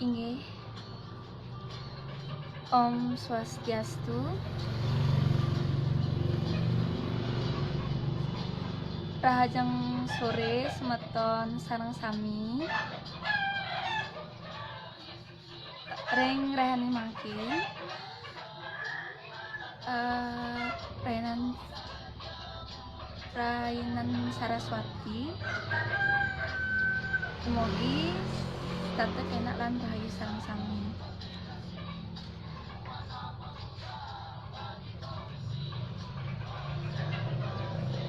Inggih. Om Swastiastu. Rahajeng sore semeton sareng sami. Reng rehani mangkin. Rainan Saraswati. Mugi tetep enak lan rahayu sareng sami.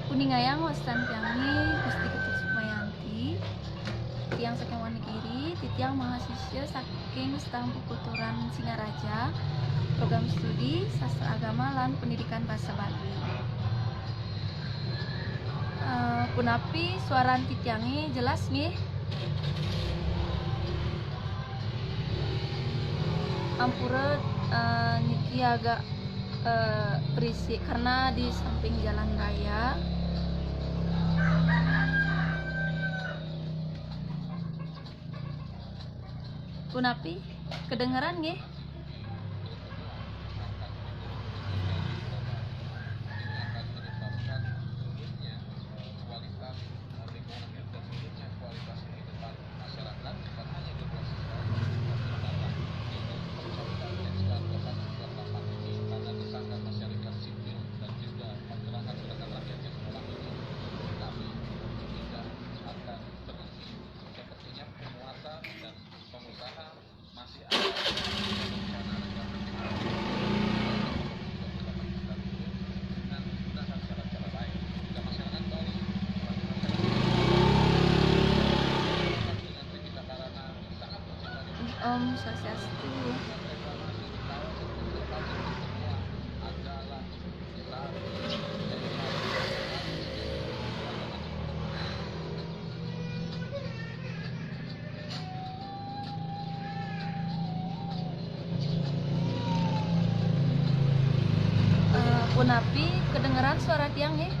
Kuningayang wastan tiangi Gusti Ketut Sukmayanti, tiang saking Wonogiri, titiang mahasiswa saking Setang Pukuturan Singaraja, program studi sastra agama lan pendidikan basa Bali. Punapi suaran titiangi jelas nggih? Ampura niki agak berisik karena di samping jalan raya. Punapi kedengeran nggih? Om Swastiastu. Punapi kedengeran suara tiang nggih?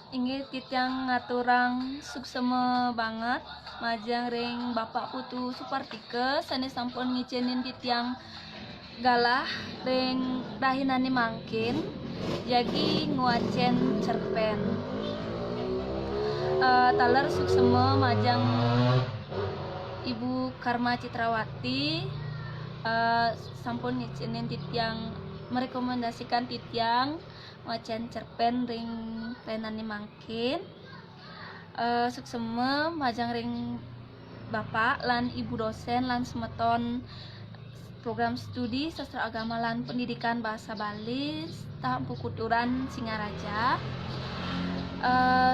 Inggih titiang ngaturang suksema banget majang ring Bapak Putu Supartike sanes sampun ngicenin titiang galah ring rahinane mangkin jagi nguacen cerpen. Taler suksema majang Ibu Karma Citrawati sampun ngicenin titiang merekomendasikan titiang wacan cerpen ring renani mangkin. Suksema majang ring Bapak lan Ibu dosen lan semeton program studi sastra agama lan pendidikan bahasa Bali Setang Pukuturan Singaraja.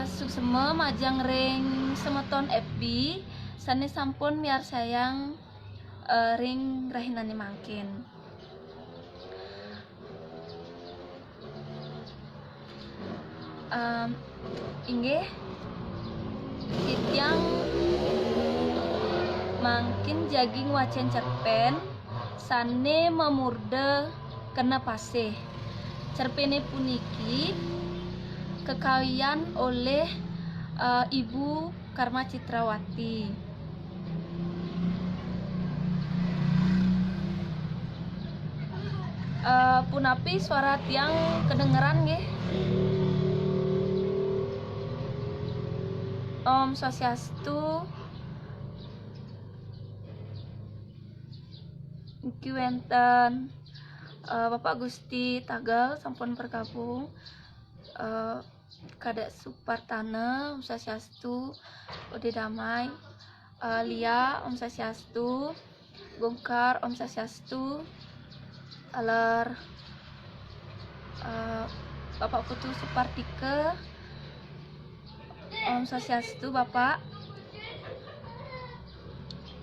Suksema majang ring semeton FB sanes sampun miar sayang ring rahinane mangkin. Inggih titiang mangkin jaging wacen cerpen sane memurde kena pasih. Cerpene puniki kekawian oleh Ibu Karma Citrawati. Punapi suara tiang kedengeran nggih? Om Swastiastu. Iki wenten Bapak Gusti Tagal sampun bergabung. Kadek Supartana Om Swastiastu. Ode Damai. Lia Om Swastiastu. Gongkar Om Swastiastu. Alar Bapak Putu Supartike Om Swastiastu. Bapak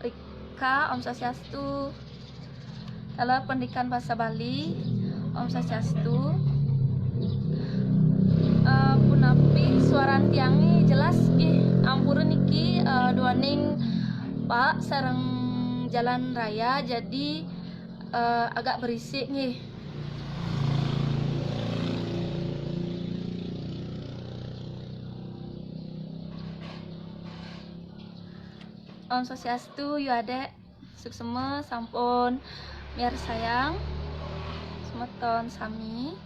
Rika Om Swastiastu. Dalam pendidikan bahasa Bali, Om Swastiastu. Punapi suaran tiangi jelas ampura niki duaning Pak sareng jalan raya, jadi agak berisik nih. Om Swastiastu, yu adek suksema sampun biar sayang semeton sami.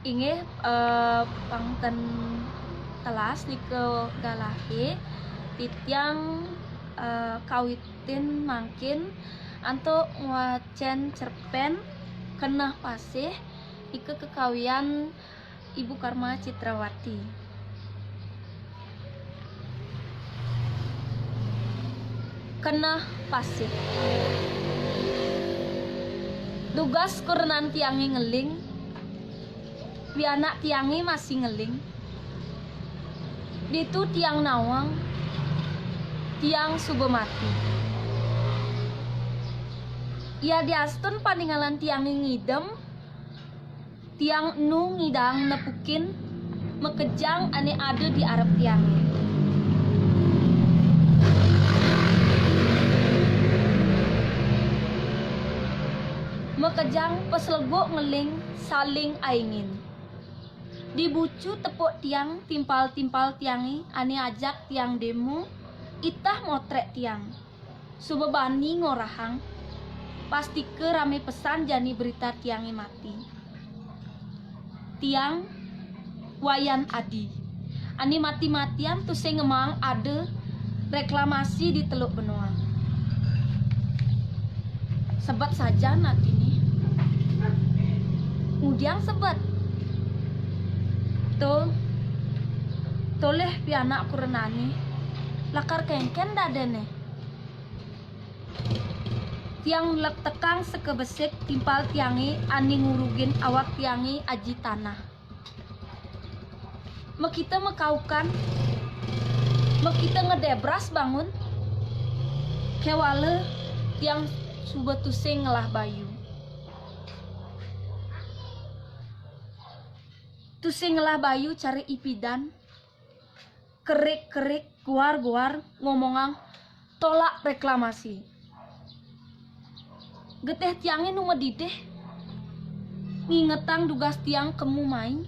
Inggih pangten telas nike galahe titiang kawitin mangkin antuk ngwacen cerpen kenah pasih ike kekawian Ibu Karma Citrawati. Kenah pasih tugas kurenan tiangi ngeling, bi anak tiangi masih ngeling. Ditu tiang nawang, tiang subuh mati. Ia diastun paninggalan tiang ngidem, tiang nu ngidang nepukin, mekejang ane ada di arep tiangi. Mekejang peselego ngeling saling aingin. Dibucu tepuk tiang timpal-timpal tiangi ane ajak tiang demo, itah motrek tiang. Subebani ngorahang, pasti ke rame pesan jani berita tiangi mati. Tiang wayan adi ani mati-matian tuh saya ngemang ada reklamasi di Teluk Benoa. Sebat saja nanti nih udiang sebat tuh toleh pianak kurenani lakar kengken dadene tiang lek tekang sekebesik timpal tiangi ani ngurugin awak tiangi aji tanah. Mekita mekaukan, mekita ngedebras bangun, kewale tiang subetusing ngelah bayu. Tusing ngelah bayu cari ipidan, kerik-kerik, guar-guar ngomongang tolak reklamasi. Geteh tiangnya nu medideh ngingetang dugas tiang kemu main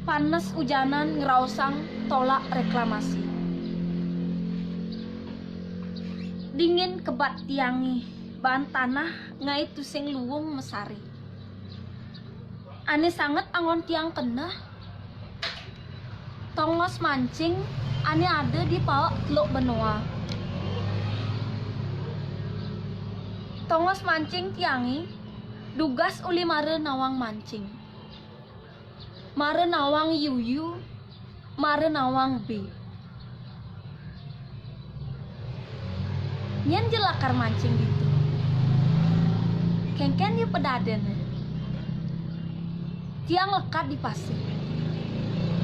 panas ujanan ngerausang tolak reklamasi. Dingin kebat tiangi bahan tanah ngai tusing luwung mesari. Ane sangat angon tiang kena tongos mancing ane ada di Paok Teluk Benoa. Tongos mancing tiangi dugas uli mare nawang mancing, mare nawang yuyu, mare nawang B. Nyen jelakar mancing gitu kengken yu pedaden tiang lekat di pasir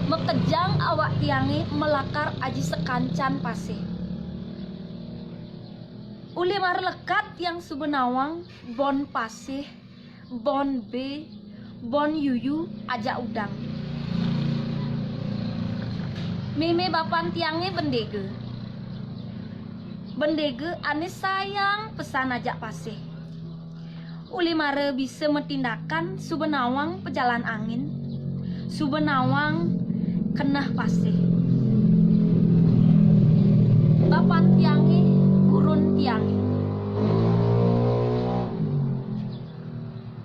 mekejang awak tiangi melakar aji sekancan pasir. Uli mar lekat yang subenawang bon pasih, bon B, bon yuyu aja udang. Meme bapan tiange bendege. Bendege ane sayang pesan ajak pasih. Uli mare bisa metindakan subenawang pejalan angin, subenawang kenah pasih. Bapan tiange gurun tiangi.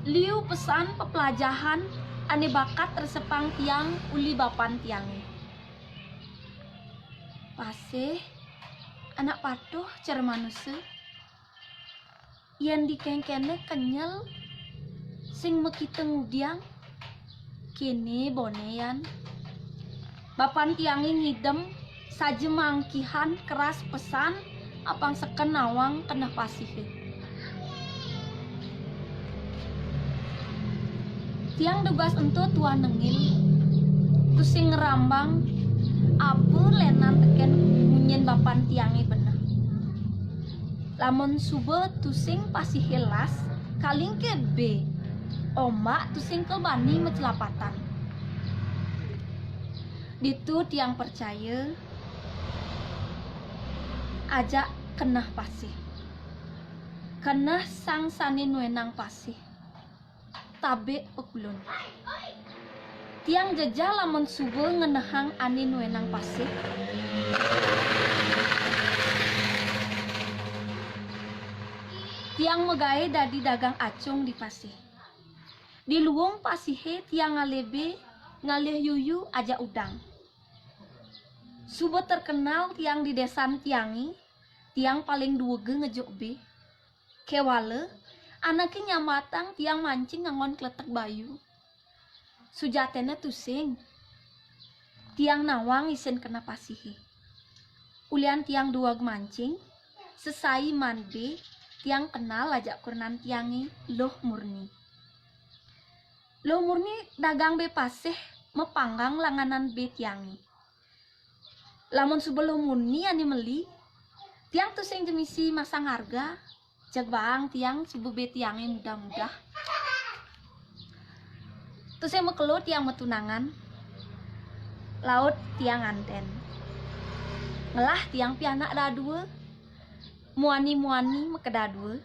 Liu pesan pepelajahan ane bakat resepang tiang uli bapan tiangi. Pasih anak patuh cara manusia yang dikengkene kenyal sing mekite ngudiang kini bonean bapan tiangi ngidem saja mangkihan keras pesan apang seken nawang kena pasifik. Tiang dugas entu tuan nengil tusing ngerambang apa lenan teken munyen bapan tiangi bener. Lamun subuh tusing pasti helas kaling ke B. Ombak tusing kelbani mecelapatan. Ditu tiang percaya ajak kenah pasih. Kenah sang sani nuenang pasih. Tabe uklun. Tiang jejak lamun subuh ngenahang ani nuenang pasih. Tiang megai dadi dagang acung di pasih. Di luwung pasihe tiang ngalebe ngalih yuyu aja udang. Subuh terkenal tiang di desan tiangi, tiang paling duwege ngejuk be. Kewale, anaknya nyamatang tiang mancing ngangon kletek bayu. Sujatena tusing. Tiang nawang isen kena pasihe. Ulian tiang duag mancing, sesai mande, tiang kenal ajak kurnan tiangi loh murni. Loh murni dagang be pasih mepanggang langanan be tiangi. Lamun sebelum murni ani meli, tiang tuh sing jemisi masang harga, jag bang tiang subuh be tiangi mudah-mudah. Tuh sing mekelo tiang metunangan, laut tiang anten. Ngelah tiang pianak dadua, muani-muani mekedadua.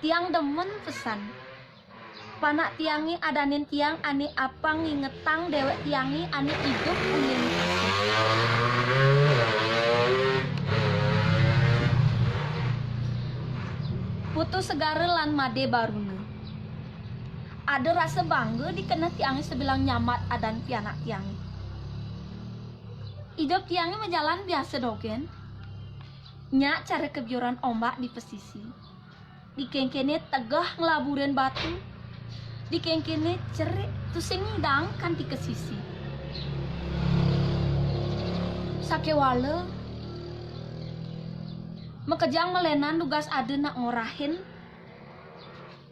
Tiang demen pesan. Panak tiangi adanin tiang ane apang ngingetang dewek tiangi ane hidup unin. Putu segara lan made baruna. Ada rasa bangga dikena tiangi sebilang nyamat adan pianak tiangi. Hidup tiangi menjalan biasa dogen. Nyak cara kebiuran ombak di pesisi. Dikengkene tegah ngelaburin batu. Dikengkene cerik tusing ngidang kanti ke sisi. Sakewale mekejang melenan tugas ada nak ngorahin.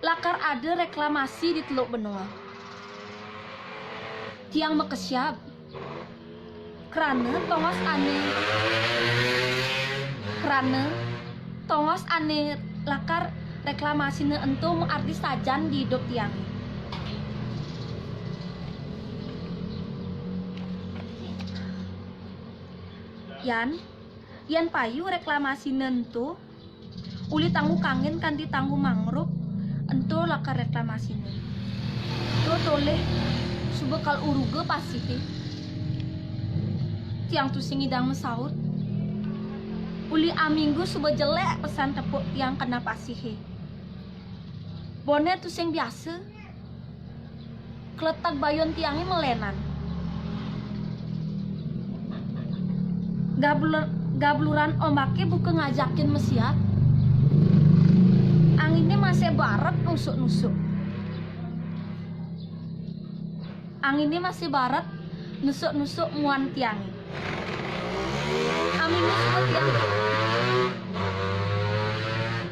Lakar ada reklamasi di Teluk Benoa. Tiang mekesyap tongos ane lakar reklamasi ne entu mengarti sajan di hidup tiang. Yan payu reklamasi nentu uli tanggu kangen kan di tanggu mangrove entu lakar reklamasi ne. Tuh toleh subekal uruge pasihe. Tiang tu singidang mesaut. Uli aminggu subuh jelek pesan tepuk tiang kena pasihe. Bonet tu sing biasa. Kletak bayon tiangi melenan. Gabluran ombake buka ngajakin mesiat. Anginnya masih barat nusuk-nusuk. Anginnya masih barat nusuk-nusuk muan tiangi.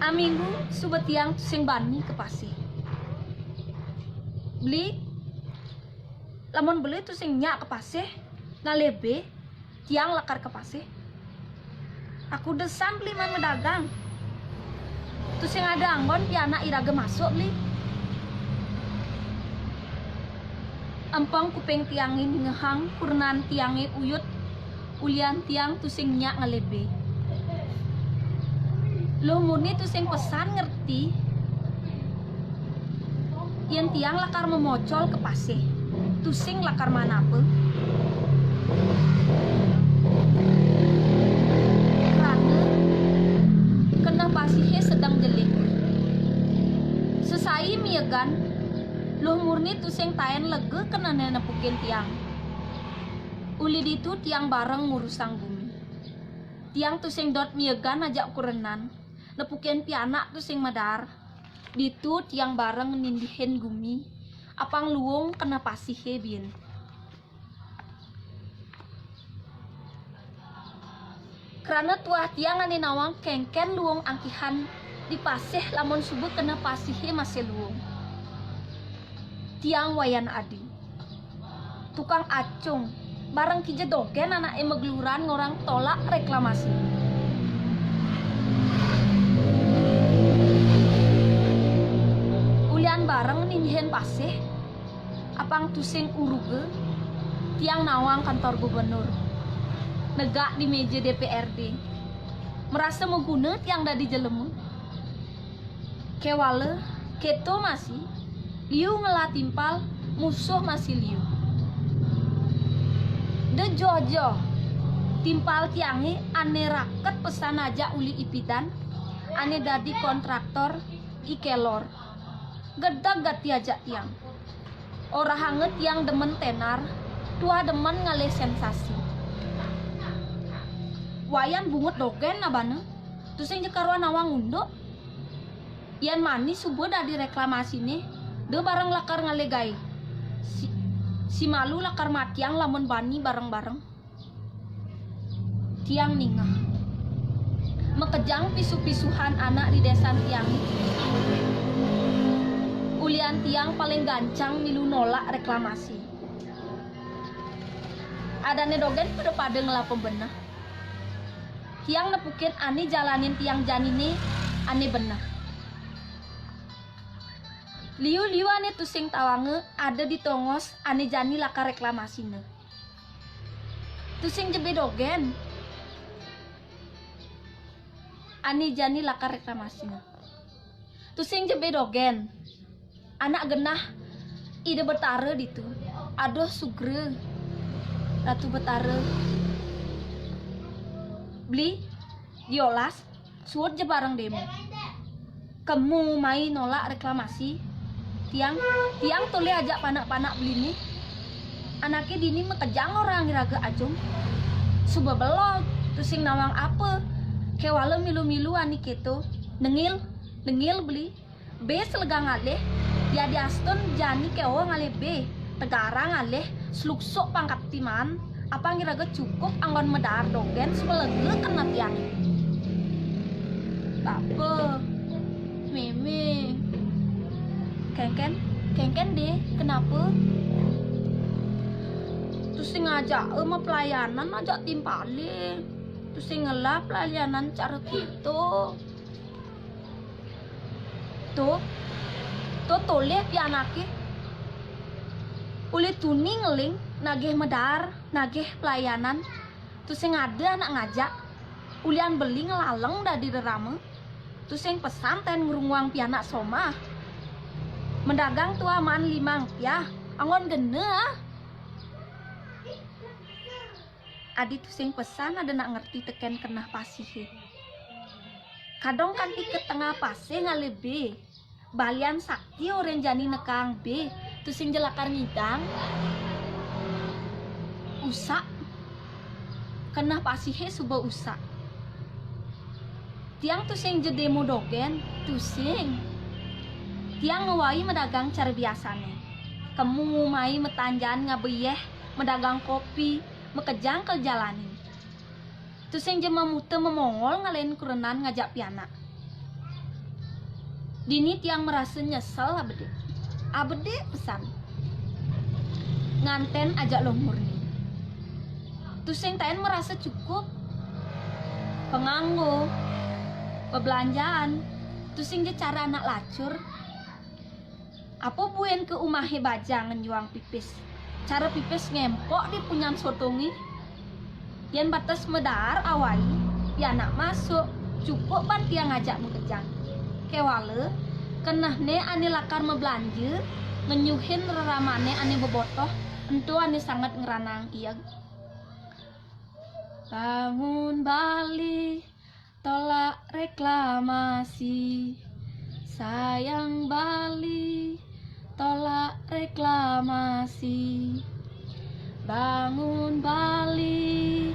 Aminggu subet tiang sing bani ke pasih. Lamun beli tu sing nyak ke pasih ngalebe tiang lakar ke pasih. Aku desan beli man medagang. Tu sing ada anggon piana iraga masuk beli. Empang kupeng tiangin ngehang kurnan tiangi uyut ulian tiang tu sing nyak ngalebe. Lo murni tu sing pesan ngerti. Yen tiang lakar memocol ke pasih. Tu sing lakar mana apa? Kena pasihnya sedang jelik. Sesai miegan, loh murni tu sing tayan lege kena nenepukin tiang. Uli ditu tiang bareng ngurusang bumi. Tiang tu sing dot miegan ajak kurenan, nepukin pianak tu sing madar. Ditu tiang bareng nindihin gumi, apang luwung kena pasihnya bin. Karena tuah tiang ane nawang kengken luwung angkihan di pasih lamun subuh kena pasihnya masih luwung. Tiang wayan adi. tukang acung bareng ki jedogen anak megluran ngorang tolak reklamasi. Ulian bareng ninhen paseh apang tusing uruge tiang nawang kantor gubernur negak di meja DPRD merasa mengguna tiang dadi jelemu kewale keto masih liu ngelatimpal musuh masih liu de jojo timpal tiangi ane raket pesan aja uli ipidan ane dadi kontraktor ikelor gedag gati aja tiang ora hanget yang demen tenar tua demen ngale sensasi wayan bungut dogen nabana tusing jekaruan awang unduk yan manis subuh dari reklamasi nih de bareng lakar ngalegai si malu lakar matiang lamun bani bareng-bareng tiang ningah mekejang pisu-pisuhan anak di desa tiang ulian tiang paling gancang milu nolak reklamasi adane dogen pada ngelap pembenah tiang nepukin ani jalanin tiang janine ane benah liu ane tusing tawange ada di tongos ane jani laka reklamasine tusing jebe dogen ane jani laka reklamasine tusing jebe dogen anak genah ide betare ditu aduh sugre ratu betare beli diolas suut je bareng demo kamu main nolak reklamasi tiang tole ajak panak-panak beli nih anaknya dini mekejang orang iraga ajung suba belok tusing nawang apa kewale milu-milu ani keto nengil beli be selegang aleh ya di aston jani kewa ngalih be tegarang aleh sluksuk pangkat timan apa ngiraga cukup anggon medar dogen sebelege kena tiang apa meme kengken deh kenapa terus ngajak mah pelayanan ajak timpale terus ngelap pelayanan cara gitu tuh tole pianake uli tuning ngeling nageh medar nageh pelayanan terus yang ada anak ngajak ulian beli ngelaleng dari derame terus yang pesan ten ngurunguang pianak soma mendagang tua man limang ya angon gene adi tuh sing pesan ada nak ngerti teken kena pasih kadang kan iket tengah pasih ngalebe balian sakti orang jani nekang be tuh sing jelakar ngidang usak kena pasihe suba usak tiang tuh sing jede modogen tuh sing tiang ngewai medagang cara biasanya kamu mai metanjan ngabeyeh medagang kopi mekejang ke jalanin tuh sing jema mute memongol ngalain kurenan ngajak pianak dini tiang merasa nyesel abede pesan nganten ajak lo murni tusing tain merasa cukup penganggo pebelanjaan tusing je cara anak lacur apa buen ke umahe bajang ngejuang pipis cara pipis ngempok di punyan sotongi yang batas medar awai ya anak masuk cukup ban tiang ngajak mekejang kewale kenah ne ane lakar membelanja ngenyuhin reramane ane bebotoh entu ane sangat ngeranang iya bangun Bali tolak reklamasi sayang Bali tolak reklamasi bangun Bali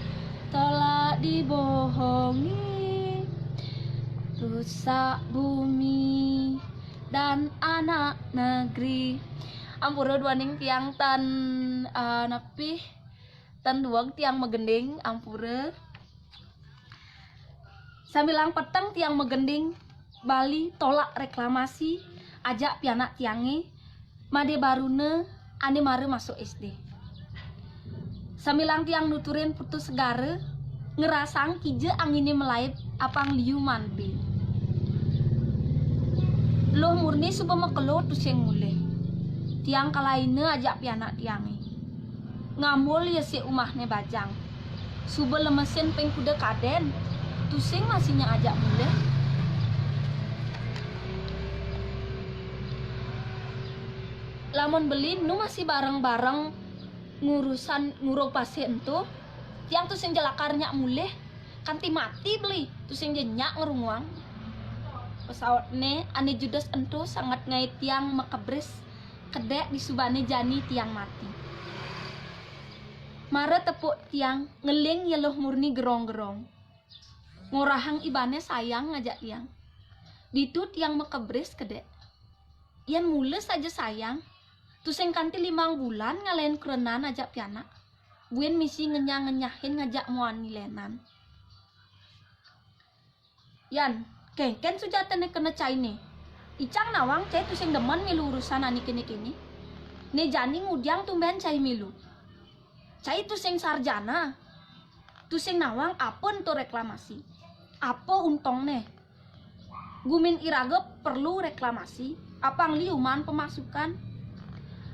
tolak dibohongi rusak bumi dan anak negeri ampura duaning tiang tan napi tan duang tiang megending ampura sambilang petang tiang megending Bali tolak reklamasi ajak pianak tiangi made barune ane mare masuk SD Samilang tiang nuturin putus segara ngerasang kije anginnya melaip apang liu manbe. Loh murni suba makelo tusing mulai. Tiang kalaina ajak pianak tiangi. Ngamul ya si umahnya bajang. Suba lemesin peng kuda kaden. Tusing masihnya ajak mulai. Lamun beli nu masih bareng-bareng ngurusan nguruk pasien tuh. Tiang tusing jelakarnya mulai. Kanti mati beli. Tusing jenyak ngerunguang. Pesawat ne ane judas entu sangat ngai tiang makabres. Kedek di subane jani tiang mati. Mara tepuk tiang ngeling yeloh murni gerong-gerong. Ngorahang ibane sayang ngajak tiang. Ditu tiang makabres kedek. Ian mule saja sayang. Tusing kanti 5 bulan ngalain kerenan ajak pianak. Buin misi ngenyah-ngenyahin ngajak muani lenan. Yan, kengken sujatan kena cai ne. Icang nawang cai tusing demen milu urusan ani kini-kini. Ne jani ngudiang tumben cai milu. Cai tusing sarjana. Tusing nawang apun tuh reklamasi. Apa untong ne? Gumin iraga perlu reklamasi. Apang liuman pemasukan.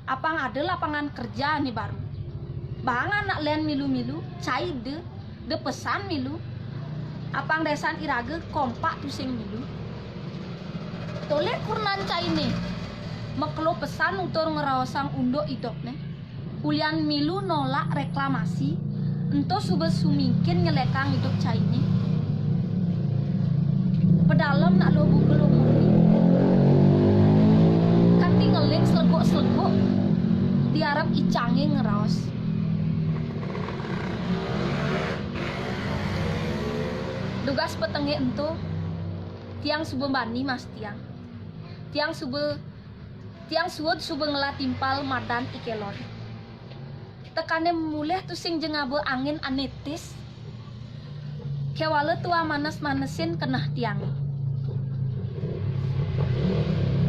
Apang ada lapangan kerja nih baru. Bang anak len milu-milu. Cai de pesan milu. Apang desan iraga kompak tusing milu. Tole kurnan cai ne. Maklo pesan utur ngerawasang undok idop ne. Ulian milu nolak reklamasi. Ento suba sumingkin ngelekang hidup cai ne. Pedalam nak lobu kelumuri. Kanti ngeling selegok-selegok. Diarap icange ngeraos. Dugas petenge ento. Tiang suba bani mas tiang. Tiang suwud suba ngelat timpal madan ikelon. Tekane mulih tusing jengabe angin anetis. Kewale tua manes-manesin kenah tiang.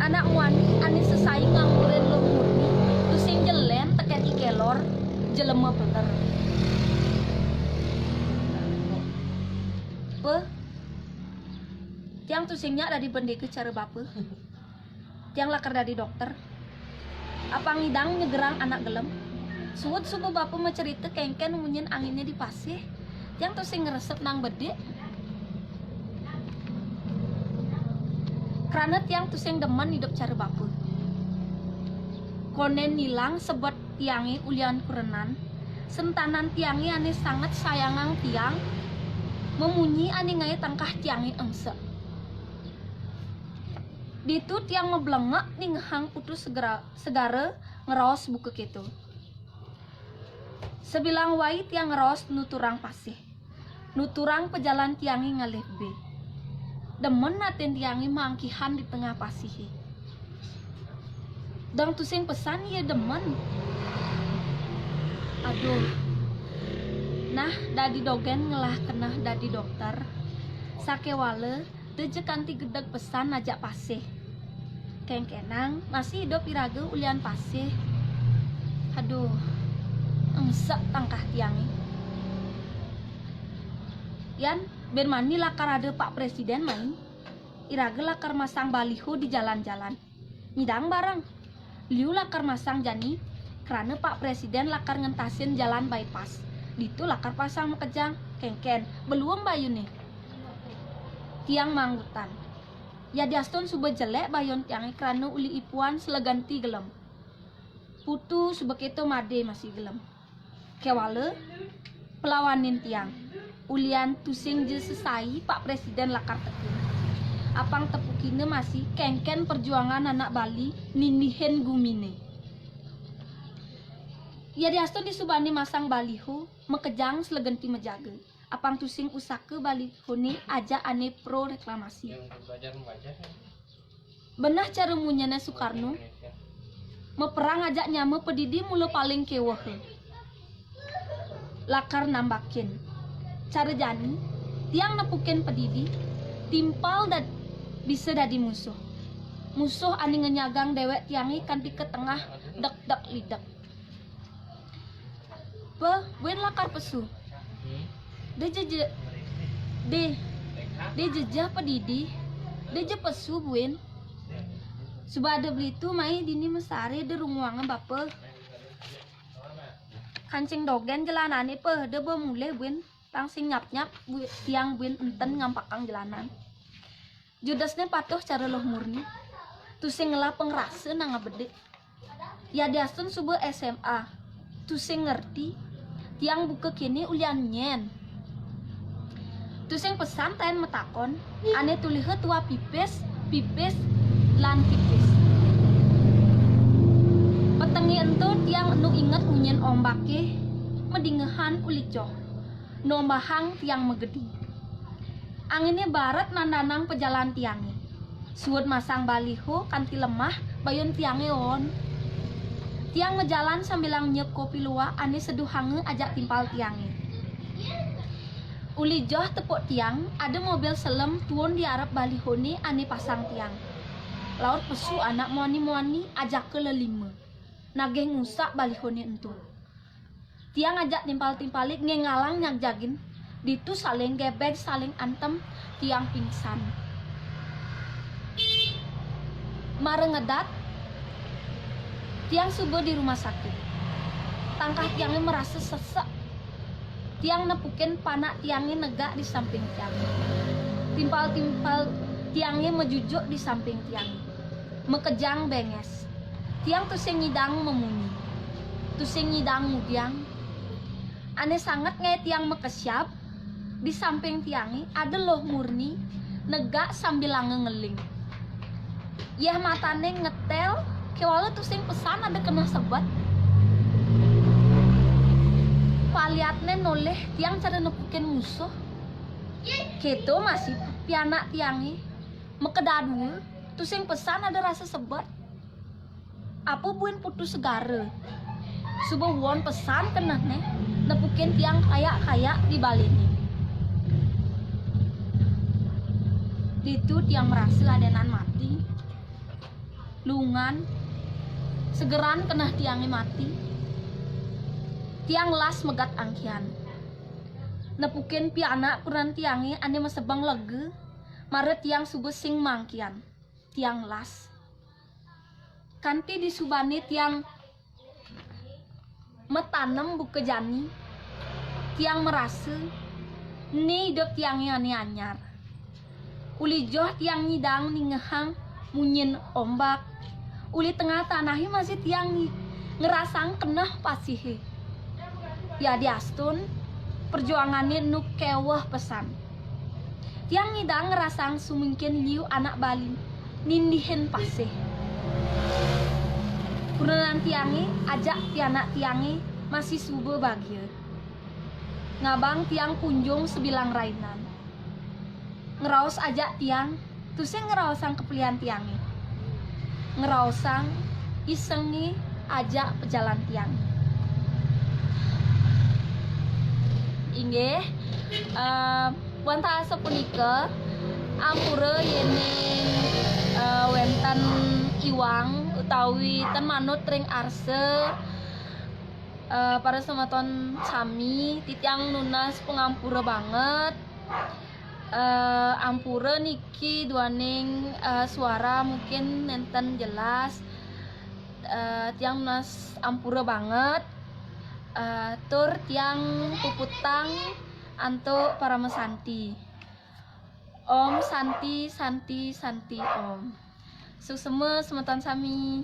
Anak wani ane sesai ngamurin lo murni. Tusing jelen teken ikelor jelema bener. Tiang tusingnya dari bendeke cara bapa. Tiang lakar dari dokter. Apang ngidang nyegerang anak gelem. Suwud subuh bapa mencerita kengken munyin anginnya di pasih. Tiang tusing ngeresep nang bedek. Karena tiang tusing demen hidup cara bapa. Konen nilang sebab tiangi ulian kurenan. Sentanan tiangi ane sangat sayangang tiang. Memunyi ane ngai tangkah tiangi engse. Ditu tiang ngeblengak ning hang putus segara ngeraos buku gitu. Sebilang wai tiang ngeraos nuturang pasih. Nuturang pejalan tiangi ngalih be. Demen naten tiangi mangkihan di tengah pasih. Dang tusing pesan ya demen. Aduh. Nah, dadi dogen ngelah kenah dadi dokter. Sakewale deje kanti gedeg pesan ajak pasih. Kengkenang masih hidup iraga ulian pasih. Aduh, engsek tangkah tiangi. Yan, ben mani lakar ada Pak Presiden main. Iraga lakar masang baliho di jalan-jalan. Nyidang bareng. Liu lakar masang jani, karena Pak Presiden lakar ngentasin jalan bypass. Ditu lakar pasang mekejang, kengken, beluang bayu nih. Tiang manggutan. Ya diaston suba jelek bayon tiangi karena uli ipuan seleganti gelem. Putu sebegitu made masih gelem. Kewale pelawanin tiang. Ulian tusing je sesai Pak Presiden lakar tekun. Apang tepukine masih kengken perjuangan anak Bali ninihen gumine. Ya diaston disubani masang baliho mekejang seleganti mejaga. Apang tusing usake baliho ni aja ane pro reklamasi. Benah cara munyana Soekarno meperang ajak nyama pedidi mula paling keweh. Lakar nambakin. Cara jani tiang nepukin pedidi timpal dan bisa dadi musuh. Musuh ani ngenyagang dewek tiangi kanti ke tengah dak-dak lidak. buen lakar pesu de jejah pedidi de je pesu buen subada beli tu mai dini mesare de runguangan bapa kancing dogen jalanane pe de mulai buen langsing nyap tiang buen enten ngampakang jalanan judasnya patuh cara loh murni tu sing ngelah pengrasa nang ngabede ya diasun subuh SMA tu sing ngerti tiang buka kini ulian nyen tu sing pesan taen metakon ane tulihe tua pipes lan pipes petengi ento tiang nu inget munyen ombake medingehan ulicoh nombahang tiang megedi anginnya barat nandanang pejalan tiangi suut masang baliho kanti lemah bayon tiange on tiang ngejalan sambilang nyep kopi luwak ane seduhange ajak timpal tiange uli joh tepuk tiang ada mobil selem tuon di arep baliho ni ane pasang tiang laut pesu anak muani ajak ke lelima nageh ngusak baliho ni entu tiang ajak timpalik ngengalang nyagjagin ditu saling gebek saling antem tiang pingsan marengedat tiang subuh di rumah sakit tangkah tiangnya merasa sesek tiang nepukin panak tiangnya negak di samping tiangnya timpal tiangnya mejujuk di samping tiangnya mekejang benges tiang tusing nyidang memunyi tusing nyidang mudiang aneh sangat nge tiang mekesyap di samping tiangi ada loh murni negak sambil ngeling yah matane ngetel kewala tuh sing pesan ada kena sebat paliatne noleh tiang cara nepukin musuh keto masih pianak tiangi mekedadu tuh sing pesan ada rasa sebat apa buin putus segara subuh won pesan kena nih nepukin tiang kayak di balini itu tiang merasa adenan mati lungan segeran kena tiangnya mati tiang las megat angkian nepukin piana kuran tiangnya ane mesebang lege mare tiang subuh sing mangkian tiang las kanti di subani tiang metanem buke jani tiang merasa ni hidup tiangnya ane anyar uli joh tiang nyidang ningehang munyin ombak uli tengah tanahi masih tiang ngerasang kenah pasihe ya diastun perjuangannya nu kewah pesan tiang nyidang ngerasang sumingkin liu anak balin nindihin pasih kurenan tiangi ajak tianak tiangi masih subuh bagia ngabang tiang kunjung sebilang rainan ngeraos ajak tiang tusing ngeraosang kepelian tiangi ngeraosang isengi ajak pejalan tiang inggih wanta sepunika ampura yene wenten iwang utawi ten manut ring arse para semeton sami titiang nunas pengampura banget ampura niki duaning suara mungkin nenten jelas tiang nunas ampura banget tur tiang puputang antuk para mesanti om santi om suksema semeton sami.